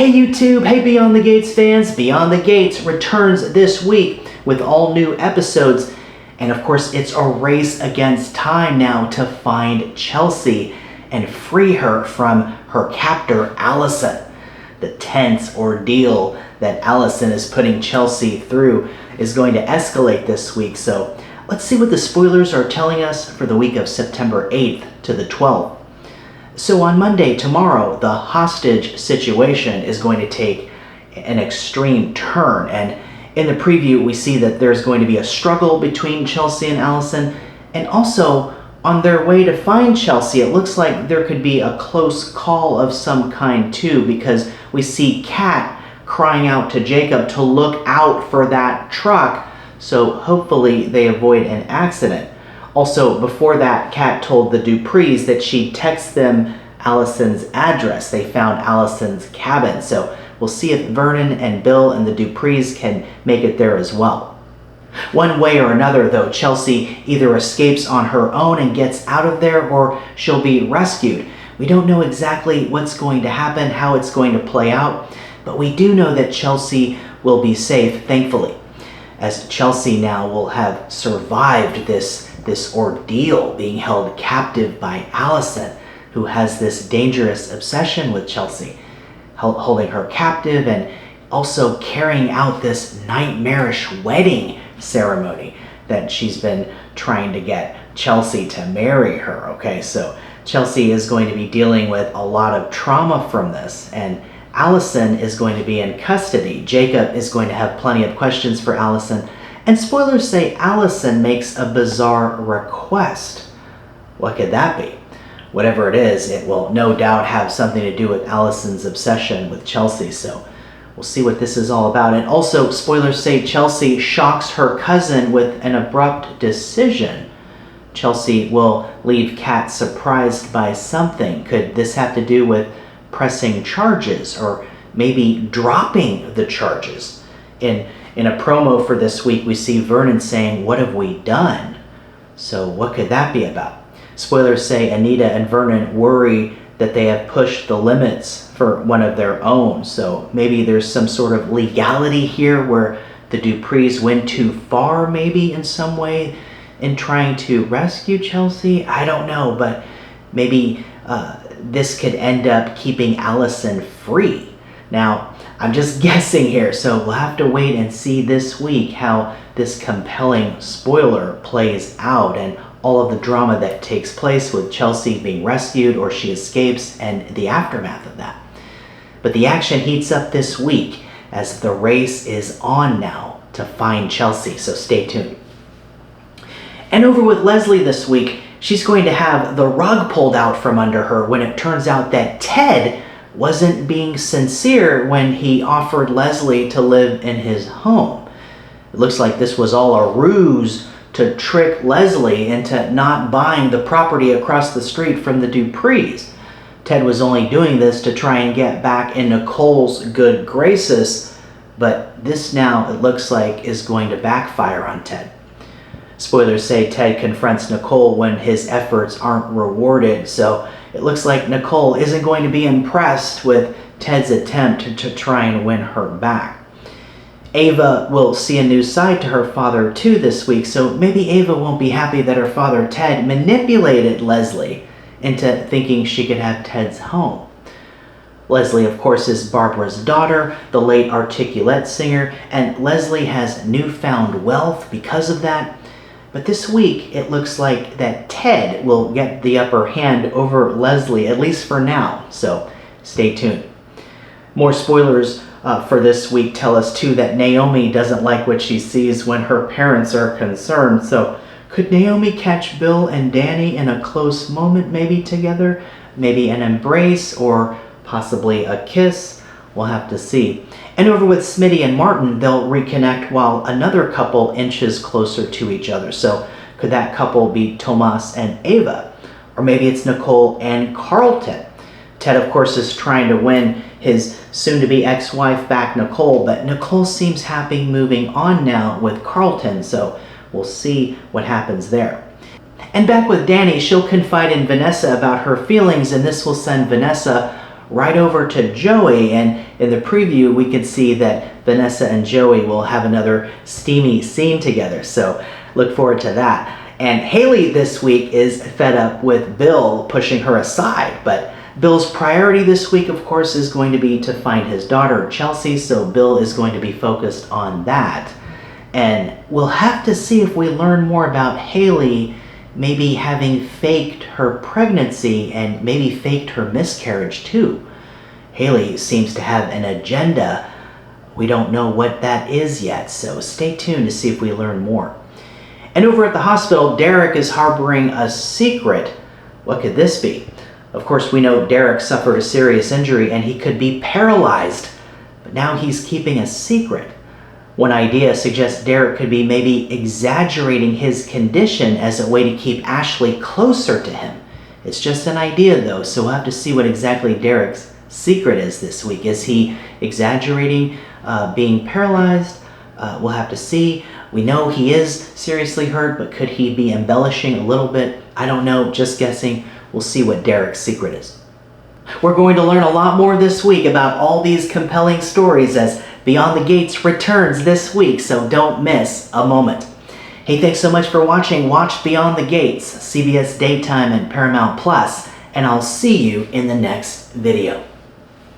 Hey YouTube, hey Beyond the Gates fans, Beyond the Gates returns this week with all new episodes. And of course, it's a race against time now to find Chelsea and free her from her captor, Allison. The tense ordeal that Allison is putting Chelsea through is going to escalate this week. So let's see what the spoilers are telling us for the week of September 8th to the 12th. So on Monday, tomorrow, the hostage situation is going to take an extreme turn. And in the preview, we see that there's going to be a struggle between Chelsea and Allison. And also, on their way to find Chelsea, it looks like there could be a close call of some kind too, because we see Kat crying out to Jacob to look out for that truck. So hopefully they avoid an accident. Also, before that, Kat told the Duprees that she'd text them Allison's address. They found Allison's cabin. So we'll see if Vernon and Bill and the Duprees can make it there as well. One way or another, though, Chelsea either escapes on her own and gets out of there, or she'll be rescued. We don't know exactly what's going to happen, how it's going to play out, but we do know that Chelsea will be safe, thankfully, as Chelsea now will have survived this ordeal, being held captive by Allison, who has this dangerous obsession with Chelsea, holding her captive and also carrying out this nightmarish wedding ceremony that she's been trying to get Chelsea to marry her. Okay, so Chelsea is going to be dealing with a lot of trauma from this, and Allison is going to be in custody. Jacob is going to have plenty of questions for Allison. And spoilers say Allison makes a bizarre request. What could that be? Whatever it is, it will no doubt have something to do with Allison's obsession with Chelsea. So we'll see what this is all about. And also, spoilers say Chelsea shocks her cousin with an abrupt decision. Chelsea will leave Kat surprised by something. Could this have to do with pressing charges, or maybe dropping the charges? In a promo for this week, we see Vernon saying, "What have we done?" So what could that be about? Spoilers say Anita and Vernon worry that they have pushed the limits for one of their own. So maybe there's some sort of legality here where the Duprees went too far, maybe in some way, in trying to rescue Chelsea. I don't know, but maybe this could end up keeping Allison free. Now, I'm just guessing here, so we'll have to wait and see this week how this compelling spoiler plays out and all of the drama that takes place with Chelsea being rescued or she escapes and the aftermath of that. But the action heats up this week as the race is on now to find Chelsea, so stay tuned. And over with Leslie this week, she's going to have the rug pulled out from under her when it turns out that Ted wasn't being sincere when he offered Leslie to live in his home. It looks like this was all a ruse to trick Leslie into not buying the property across the street from the Duprees. Ted was only doing this to try and get back in Nicole's good graces, but this now, it looks like, is going to backfire on Ted. Spoilers say Ted confronts Nicole when his efforts aren't rewarded, so it looks like Nicole isn't going to be impressed with Ted's attempt to try and win her back. Ava will see a new side to her father too this week, so maybe Ava won't be happy that her father Ted manipulated Leslie into thinking she could have Ted's home. Leslie, of course, is Barbara's daughter, the late articulate singer, and Leslie has newfound wealth because of that. But this week, it looks like that Ted will get the upper hand over Leslie, at least for now, so stay tuned. More spoilers for this week tell us, too, that Naomi doesn't like what she sees when her parents are concerned. So could Naomi catch Bill and Danny in a close moment, maybe together? Maybe an embrace or possibly a kiss? We'll have to see. And over with Smitty and Martin, they'll reconnect while another couple inches closer to each other. So could that couple be Tomas and Ava? Or maybe it's Nicole and Carlton. Ted, of course, is trying to win his soon-to-be ex-wife back, Nicole, but Nicole seems happy moving on now with Carlton, so we'll see what happens there. And back with Danny, she'll confide in Vanessa about her feelings, and this will send Vanessa right over to Joey, and in the preview we can see that Vanessa and Joey will have another steamy scene together, so look forward to that. And Haley this week is fed up with Bill pushing her aside, but Bill's priority this week, of course, is going to be to find his daughter, Chelsea, so Bill is going to be focused on that. And we'll have to see if we learn more about Haley maybe having faked her pregnancy and maybe faked her miscarriage too. Haley seems to have an agenda. We don't know what that is yet, so stay tuned to see if we learn more. And over at the hospital, Derek is harboring a secret. What could this be? Of course, we know Derek suffered a serious injury and he could be paralyzed, but now he's keeping a secret. One idea suggests Derek could be maybe exaggerating his condition as a way to keep Ashley closer to him. It's just an idea though, so we'll have to see what exactly Derek's secret is this week. Is he exaggerating being paralyzed? We'll have to see. We know he is seriously hurt, but could he be embellishing a little bit? I don't know, just guessing. We'll see what Derek's secret is. We're going to learn a lot more this week about all these compelling stories as Beyond the Gates returns this week, so don't miss a moment. Hey, thanks so much for watching. Watch Beyond the Gates, CBS Daytime and Paramount Plus, and I'll see you in the next video.